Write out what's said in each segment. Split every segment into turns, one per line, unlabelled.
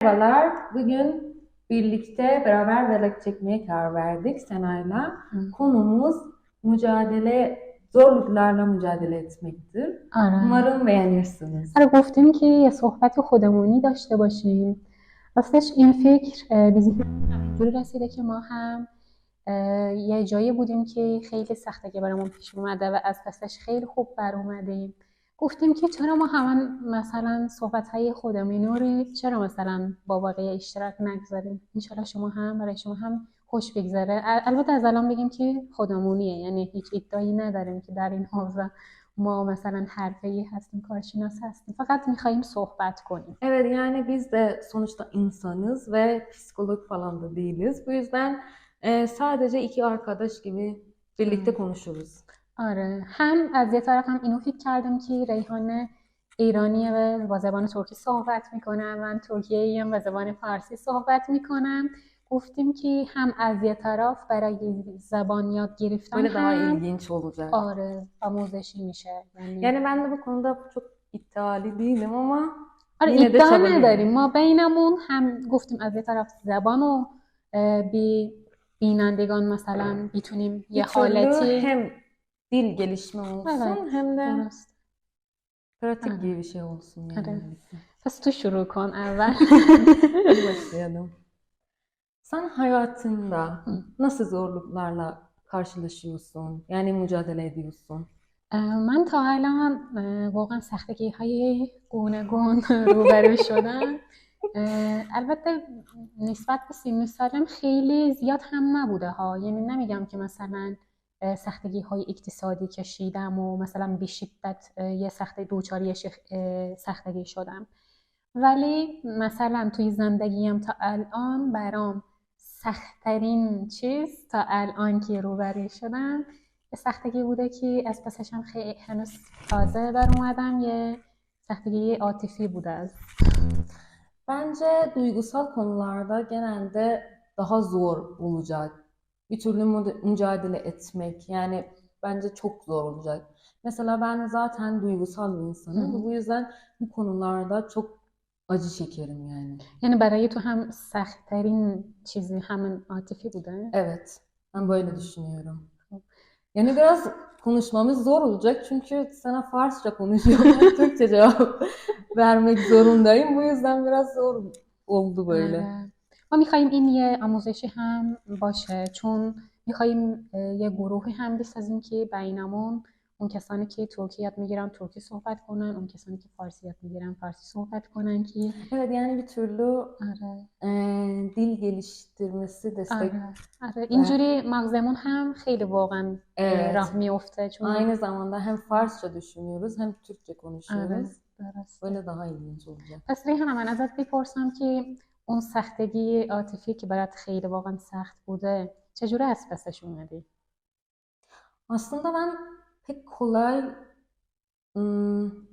Merhabalar. Bugün birlikte beraber vlog çekmeye karar verdik Sena'yla. Konumuz zorluklarla mücadele etmektir.
آره
Umarım beğenirsiniz.
آره گفتیم که یه صحبت خودمونی داشته باشیم. راستش این فکر به ذهنمون همینجوری رسیده که ما هم یه جایی بودیم که خیلی سخته که برامون پیش اومده و از پسش خیلی خوب بر اومدیم. گفتیم که چرا ما هم مثلا صحبت خودمونی رو چرا مثلا با بقیه اشتراک نگذاریم. انشالله شما هم برای شما هم خوش بگذره. البته از الان بگیم که خودمونیه، یعنی هیچ ادعایی نداریم که در این حوزه ما مثلا حرفه‌ای هستیم، کارشناس هستیم، فقط میخواییم صحبت کنیم.
Evet, yani biz de sonuçta insanız ve psikolog falan da değiliz. Bu yüzden sadece iki arkadaş gibi birlikte konuşuruz.
آره، هم از یه طرف هم اینو فکر کردم که ریحانه ایرانیه و با زبان ترکی صحبت میکنم، من ترکیه‌ای ام و زبان فارسی صحبت میکنم. گفتیم که هم از یه طرف برای زبان یاد گرفتن
Böyle daha
هم
ilginç olacak.
آره آموزشی میشه. یعنی
Yani ben de bu konuda çok iddialı değilim ama
آره
yine de
ادعا نداریم،
çabalıyorum.
ما بینمون هم گفتیم از یه طرف زبان رو بی بینندگان مثلا میتونیم یه
Bir türlü
حالتی.
hem dil gelişme
Evet
olsun hem de
درست.
pratik
آره
gibi bir şey olsun
آره
yani.
پس تو شروع کن اول.
Hadi başlayalım. Sen hayatında nasıl zorluklarla karşılaşıyorsun? Yani mücadele ediyorsun.
من تا الان واقعا سختگی های گوناگون روبرو شدم. البته نسبت به سن سالم خیلی زیاد هم نبوده ها، یعنی نمیگم که مثلا سختگی های اقتصادی کشیدم و مثلا به شدت یه سختگی شدم، ولی مثلا توی زندگیم تا الان برام سختترین چیز تا الان که روبرو شدم یه سختگی بوده که از پسش هم خیلی هنوز تازه بر اومدم، یه سختگی عاطفی بوده است.
Bence duygusal konularda genelde daha zor olacak. Bir türlü mücadele etmek yani bence çok zor olacak. Mesela ben zaten duygusal bir insanım ve bu yüzden bu konularda çok acı çekerim yani.
یعنی برای تو هم سختترین چیزی همین عاطفی بوده؟
Evet, ben böyle düşünüyorum. Yani biraz konuşmamız zor olacak çünkü sana Farsça konuşuyorum ve Türkçe cevap vermek zorundayım. Bu yüzden biraz zor oldu böyle.
آره. ما میخواییم این یه آموزشی هم باشه، چون میخواییم یه گروهی هم بسازیم که بینمون اون کسانی که ترکی یاد میگیرن ترکی صحبت کنن، اون کسانی که فارسی یاد میگیرن فارسی صحبت کنن که
Evet yani bir türlü
آره
dil geliştirmesi destek
آره آره
ver.
اینجوری مغزمون هم خیلی واقعا
Evet.
راه میفته، چون
Aynı zamanda hem Farsça düşünüyoruz hem Türkçe
آره
konuşuyoruz.
درسته.
Böyle daha ilginç olacak.
پس ریحانه من ازت بپرسم که اون سختگی عاطفی که برات خیلی واقعا سخت بوده چجوری از پسش اومدی؟
Aslında ben pek kolay ım,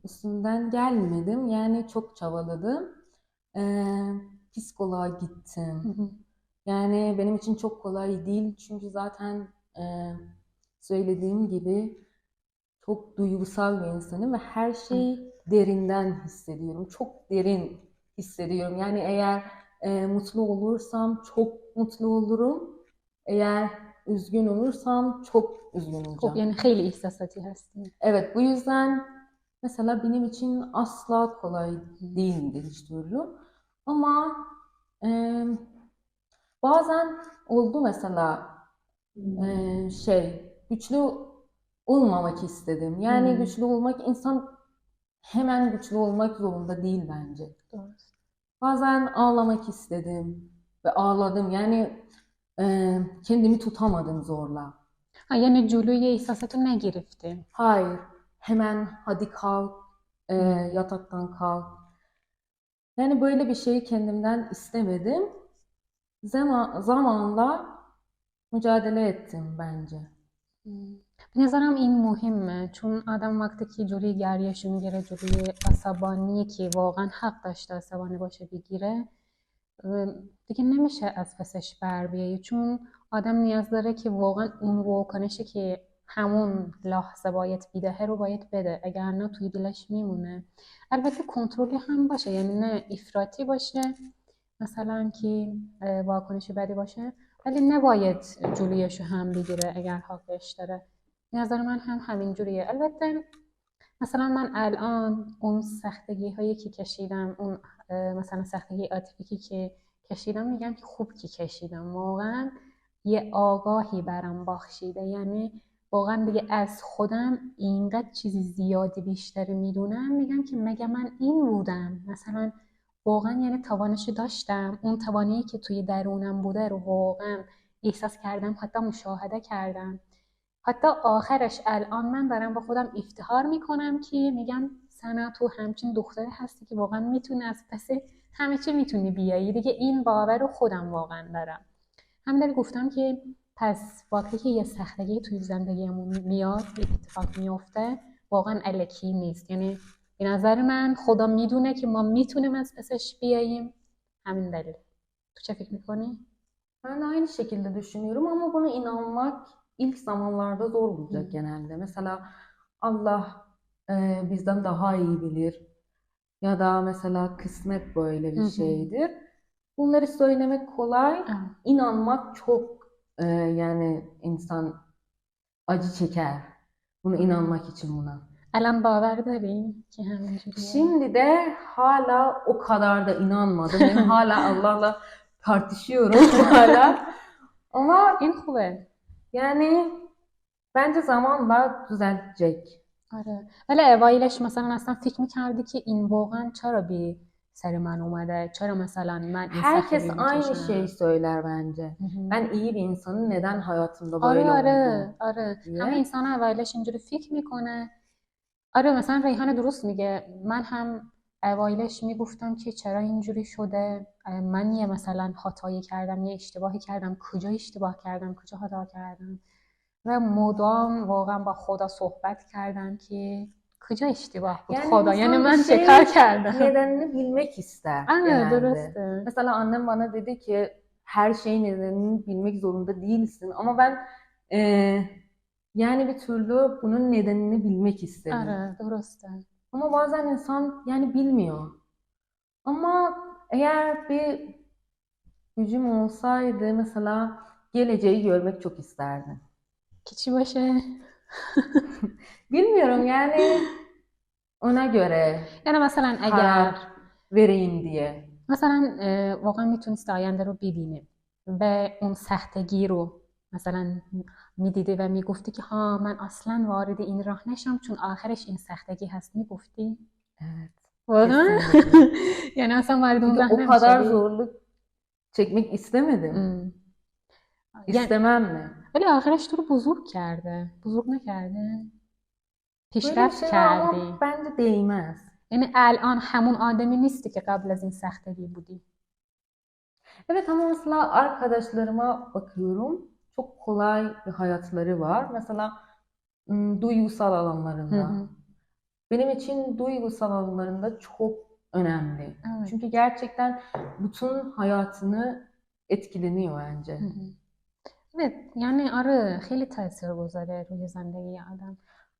üstünden gelmedim. Yani çok çabaladım. Ee, Psikoloğa gittim. Yani benim için çok kolay değil çünkü zaten söylediğim gibi çok duygusal bir insanım ve her şeyi derinden hissediyorum. Çok derin hissediyorum. Yani eğer mutlu olursam çok mutlu olurum. Eğer üzgün olursam çok üzgün
خب
olacağım.
یعنی خیلی احساساتی هستی.
Evet, bu yüzden mesela benim için asla kolay değildi hiç türlü. Ama e, bazen oldu mesela güçlü olmamak istedim. Yani güçlü olmak insan hemen güçlü olmak zorunda değil bence.
درست.
Bazen ağlamak istedim ve ağladım. Yani kendimi tutamadım zorla.
ها یعنی جلوی احساساتو نگرفتی.
Hayır, hemen hadi kalk, yataktan kalk. Yani böyle bir şeyi kendimden istemedim. Zamanla mücadele ettim bence.
به نظرم این مهمه، چون آدم وقتی که جلوی گریهش میگیره، جلوی عصبانی که واقعا حق داشته عصبانی باشه بگیره، دیگه نمیشه از پسش بر بیایی، چون آدم نیاز داره که واقعا اون واکنشی که همون لحظه باید بیدهه رو باید بده، اگر نه توی دلش میمونه. البته کنترلی هم باشه، یعنی نه افراطی باشه مثلا که واکنش بدی باشه، ولی نباید جلویشو هم بگیره اگر حقش داره. به نظر من هم همین جوریه. البته مثلا من الان اون سختگی هایی که کشیدم، اون مثلا سختگی عاطفی که کشیدم، میگم که خوب که کشیدم، واقعا یه آگاهی برام بخشیده. یعنی واقعا دیگه از خودم اینقدر چیزی زیادی بیشتری میدونم، میگم که مگه من این بودم مثلا. واقعا یعنی توانشی داشتم، اون توانی که توی درونم بوده رو واقعا احساس کردم، حتی مشاهده کردم. حتی آخرش الان من دارم با خودم افتخار میکنم که میگم سنا تو همچین دختری هستی که واقعا میتونی از پس همه چی میتونی بیایی دیگه. این باور رو خودم واقعا دارم. همین گفتم که پس وقتی که یه سختگی توی زندگیمون میاد، یه اتفاق میفته، واقعا الکی نیست. یعنی به نظر من خدا میدونه که ما میتونیم از پسش بیاییم. همین دلیل. تو چه فکر میکنی؟
Ben de aynı şekilde düşünüyorum ama buna inanmak ilk zamanlarda zor olacak genelde. Mesela Allah bizden daha iyi bilir ya da mesela kısmet böyle bir şeydir. Bunları söylemek kolay, inanmak çok yani insan acı çeker. Bunu inanmak için buna.
الان باور داری که همینجوریه؟
Şimdi de hala o kadar da inanmadım. Yani hala Allah'la tartışıyorum hala. Ama
این خوبه.
yani bence zamanla düzelecek.
آره. ولی اوایلش مثلا اصلا فکر میکردی که این واقعا چرا بی سر من اومده، چرا مثلا من این
Herkes
سختگی
aynı
میکشم.
şeyi söyler bence. Ben iyi bir insanın neden hayatımda
آره
böyle
آره
oldu
آره.
diye.
همه انسان اوایلش اینجوری فکر میکنه. آره مثلا ریحان درست میگه. من هم اوایلش میگفتم که چرا اینجوری شده، من یه مثلا خطایی کردم، یه اشتباهی کردم، کجا اشتباه کردم، کجا خطا کردم. و مدام واقعا با خدا صحبت کردم که کجا اشتباه بود
Yani
خدا، یعنی
insan bir
من چه
şey
کار کردم.
nedenini bilmek ister
آره
genelde.
درسته.
Mesela annem bana dedi ki her şeyin nedenini bilmek zorunda değilsin. Ama ben yani bir türlü bunun nedenini bilmek istedim.
آره درسته.
Ama bazen insan yani bilmiyor. Ama eğer bir gücüm olsaydı mesela geleceği görmek çok isterdim.
که چی باشه؟
Bilmiyorum yani ona göre
یعنی مثلا اگر
karar vereyim diye.
مثلا واقعا میتونست آینده رو ببینه و اون سختگی رو مثلا میدیده و میگفتی که ها من اصلا وارد این راه نشم چون آخرش این سختگی هست، میگفتی؟
Evet,
واقعا
kesinlikle.
یعنی اصلا وارد اون
Çünkü
راه
o kadar
نمیشدی؟
zorluk çekmek istemedim.
یعنی
İstemem mi?
ولی آخرش تو رو بزرگ کرده، بزرگ نکرده؟
Böyle bir
پیشرفت
şey var
کردی.
ama bence değmez.
یعنی الان همون آدمی نیستی که قبل از این سختگی بودی.
Evet ama mesela arkadaşlarıma bakıyorum. Çok kolay bir hayatları var. Mesela duygusal alanlarında. Benim için duygusal alanlarında çok önemli.
Evet.
Çünkü gerçekten bütün hayatını etkileniyor bence.
Evet yani آره خیلی تاثیر گذاره روی زندگی آدم.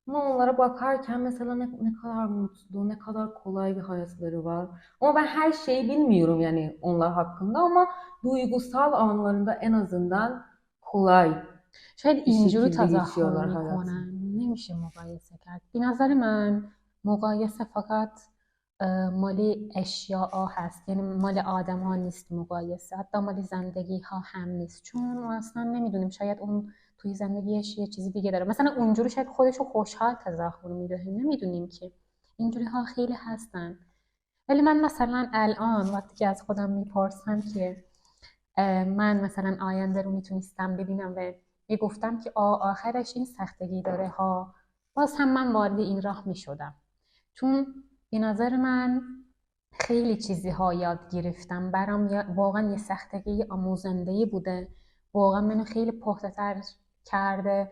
Ama onlara bakarken mesela ne kadar mutlu, ne kadar kolay bir hayatları var. Ama ben her şeyi bilmiyorum yani onlar hakkında ama duygusal anlarında en azından kolay
شاید
bir
اینجوری
şekilde
تظاهر
geçiyorlar hayatını.
میکنن، نمیشه مقایسه کرد. به نظر من مقایسه فقط مالی اشیاء هست، یعنی مال آدم ها نیست مقایسه، حتی مال زندگی ها هم نیست، چون ما اصلا نمیدونیم شاید اون توی زندگیش یه چیزی دیگه داره. مثلا اونجوری شاید خودشو خوشحال تظاهر میده، نمیدونیم که اینجوری ها خیلی هستن. ولی من مثلا الان وقتی که از خودم میپرسم که من مثلا آینده رو میتونستم ببینم و میگفتم که آخرش این سختگی داره ها، باز هم من وارد این راه میشدم. چون به نظر من خیلی چیزی ها یاد گرفتم، برام واقعا یه سختگی آموزنده بوده، واقعا منو خیلی پخته تر کرده.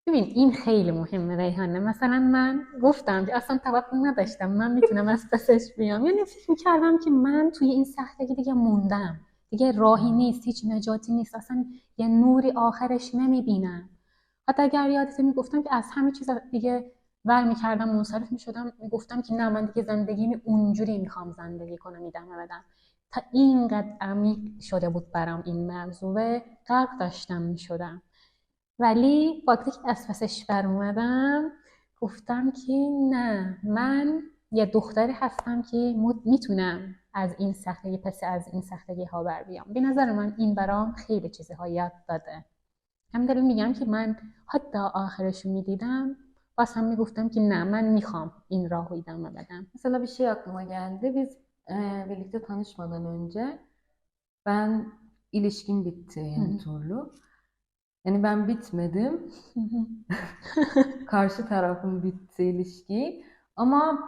ببین این خیلی مهمه ریحانه. مثلا من گفتم که اصلا توقع نداشتم من میتونم از پسش بیام، یعنی فکر میکردم که من توی این سختگی دیگه موندم، دیگه راهی نیست، هیچ نجاتی نیست، اصلا یه نوری آخرش نمیبینم. حتی اگر یادت میگفتم که از همه چیز دیگه ول میکردم منصرف میشدم، میگفتم که نه من دیگه زندگیمی اونجوری میخوام زندگی کنم ادامه بدم. تا اینقدر عمیق شده بود برام این موضوع و غرق داشتم میشدم. ولی وقتی که از پسش بر اومدم گفتم که نه، من یه دختری هستم که میتونم از این سختگی از این سختگی ها بر بیام. به نظر من این برام خیلی چیزها یاد داده. همین میگم که من حتی آخرشو میدیدم باز هم میگفتم ki ne, ben میخوام این راهو idame بدم.
Mesela bir şey aklıma geldi. Biz birlikte tanışmadan önce ben ilişkim bitti yani bir türlü. Yani ben bitmedim. Karşı tarafım bitti ilişki. Ama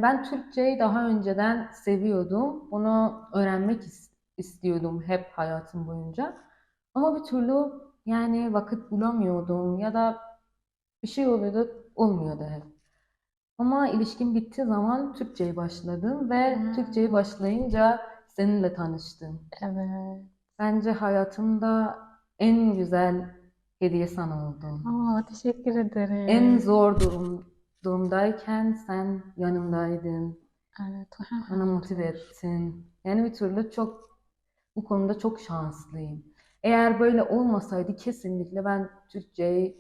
ben Türkçeyi daha önceden seviyordum. Bunu öğrenmek istiyordum hep hayatım boyunca. Ama bir türlü yani vakit bulamıyordum ya da bir şey oluyordu, olmuyordu hep. Ama ilişkim bittiği zaman Türkçeyi başladım ve Türkçeyi başlayınca seninle tanıştım.
Evet.
Bence hayatımda en güzel hediye sana oldu.
Aa, teşekkür ederim.
En zor durumdayken sen yanımdaydın.
Evet,
Bana motive ettin. Yani bir türlü bu konuda çok şanslıyım. Eğer böyle olmasaydı kesinlikle ben Türkçeyi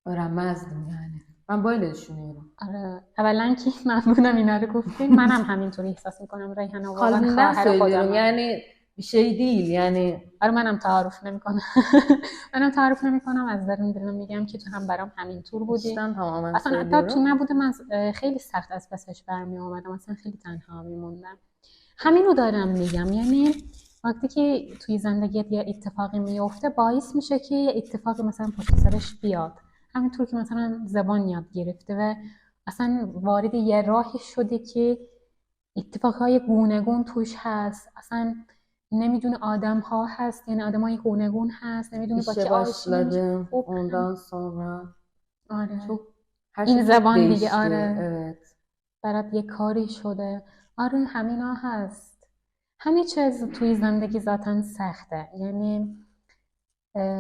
öğrenmezdim yani. Ben böyle düşünüyorum.
آره اولا که ممنونم اینا رو گفتین. منم همینطوری احساس میکنم ریحانه واقعا
Kalbimden
خواهر
söylüyorum
خودم.
yani bir şey değil yani.
آره منم تعارف نمیکنم. منم تعارف نمیکنم، از درون دلم میگم که تو هم برام همینطور بودی.
İçten tamamen
اصلا حتی تو
söylüyorum.
نبوده من خیلی سخت از پسش برمی اومدم، اصلا خیلی تنها میموندم. همینو دارم میگم، یعنی وقتی که توی زندگیت یه اتفاقی میفته باعث میشه که یه اتفاقی مثلا پشت سرش بیاد. همینطور که مثلا زبان یاد گرفته و اصلا وارد یه راهی شده که اتفاقهای گوناگون توش هست، اصلا نمیدونه آدم ها هست، یعنی آدم های گوناگون هست، نمیدونه با
İşe
چه آشنا میشه.
başladım.
خب
Ondan sonra
آره
her
این
şey çok
زبان دیگه
değişti.
آره
Evet.
برات یه کاری شده. آره همینا هست. همه چیز توی زندگی ذاتاً سخته، یعنی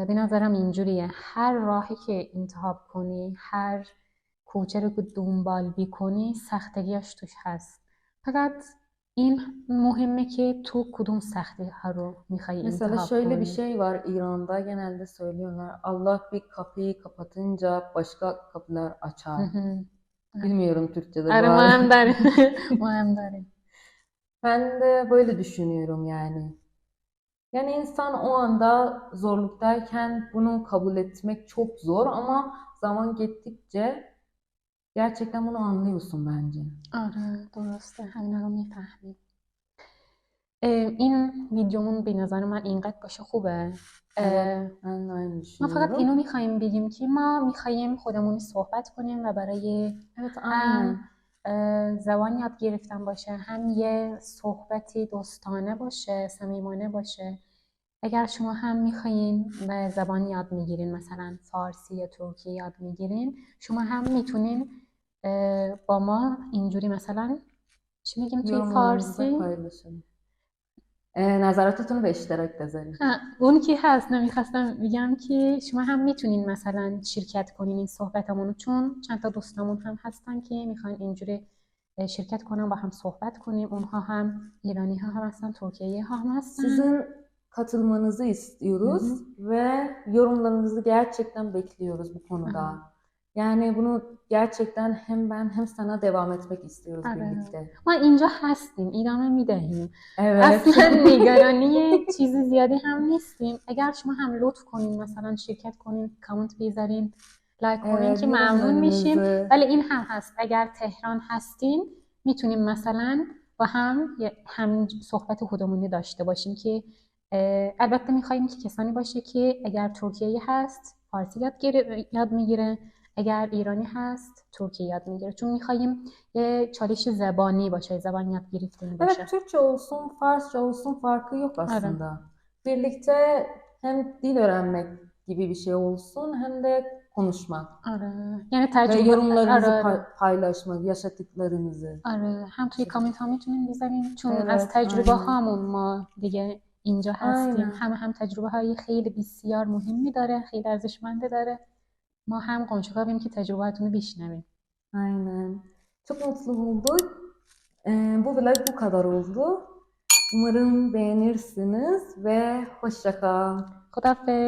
به نظرم اینجوریه هر راهی که انتخاب کنی، هر کوچه رو که دنبال بکنی سختگیاش توش هست. فقط این مهمه که تو کدوم سختی ها رو میخوای
Mesela
انتخاب
şöyle bir
کنی.
şey var İran'da genelde söylüyorlar. Allah bir kapıyı kapatınca başka kapılar açar. Bilmiyorum Türkçe'de bu
آره ما
arada.
هم داریم. ما هم داریم.
Ben de böyle düşünüyorum yani. Yani insan o anda zorluktayken bunu kabul etmek çok zor ama zaman geçtikçe gerçekten bunu anlıyorsun bence.
آره درسته همینا رو میفهمیم. این ویدیومون به نظر من اینقدر باشه خوبه.
Evet, ben de aynı
ما فقط
düşünüyorum.
اینو میخوایم بگیم که ما میخوایم خودمونی صحبت کنیم و برای
Evet,
هم
aynen.
زبان یاد گرفتن باشه، هم یه صحبتی دوستانه باشه، صمیمانه باشه. اگر شما هم میخواین به زبان یاد میگیرین، مثلا فارسی یا ترکی یاد میگیرین، شما هم میتونین با ما اینجوری مثلا چی میگیم توی
Yorumlarınızı
فارسی؟
paylaşın. نظراتتون رو به اشتراک بذارید.
اون کی هست نمیخواستم بگم که شما هم میتونین مثلا شرکت کنین این صحبتمونو، چون چند تا دوستامون هم هستن که میخوان اینجوری şirket کنن با هم صحبت کنیم. اونها هم ایرانی ها هم هستن، ترکیه ها هم هستن.
Sizin katılmanızı istiyoruz ve yorumlarınızı gerçekten bekliyoruz bu konuda. Yani bunu gerçekten hem ben hem sana devam etmek istiyoruz birlikte.
ما اینجا هستیم، ادامه میدهیم.
Evet.
اصلا نگرانی چیزی زیادی هم نیستیم. اگر شما هم لطف کنین مثلا شرکت کنین، کامنت بذارین، لایک کنین که ممنون میشیم. ولی این هم هست اگر تهران هستین میتونیم مثلا با هم صحبت خودمونی داشته باشیم که البته میخوایم که کسانی باشه که اگر ترکیه هست فارسی یاد میگیره، اگر ایرانی هست ترکیه یاد میگیره، چون میخوایم یه چالش زبانی باشه، زبان yad گرفتن باشه.
Evet, Türkçe olsun, Farsça olsun farkı yok aslında. Birlikte hem dil öğrenmek gibi bir şey olsun hem de konuşmak.
یعنی
Ve
تجربه
yorumlarınızı paylaşmak, yaşadıklarınızı.
هم توی کامنت ها میتونین بذارین، چون از تجربه هامون ما دیگه اینجا هستیم.
Aynen.
هم تجربه های خیلی بسیار مهمی داره، خیلی ارزشمنده داره. ما هم کنجکاویم که تجربهاتونو بشنویم.
Aynen. Çok mutlu olduk. Bu vlog bu kadar oldu. Umarım beğenirsiniz ve hoşça kal.
خداحافظ.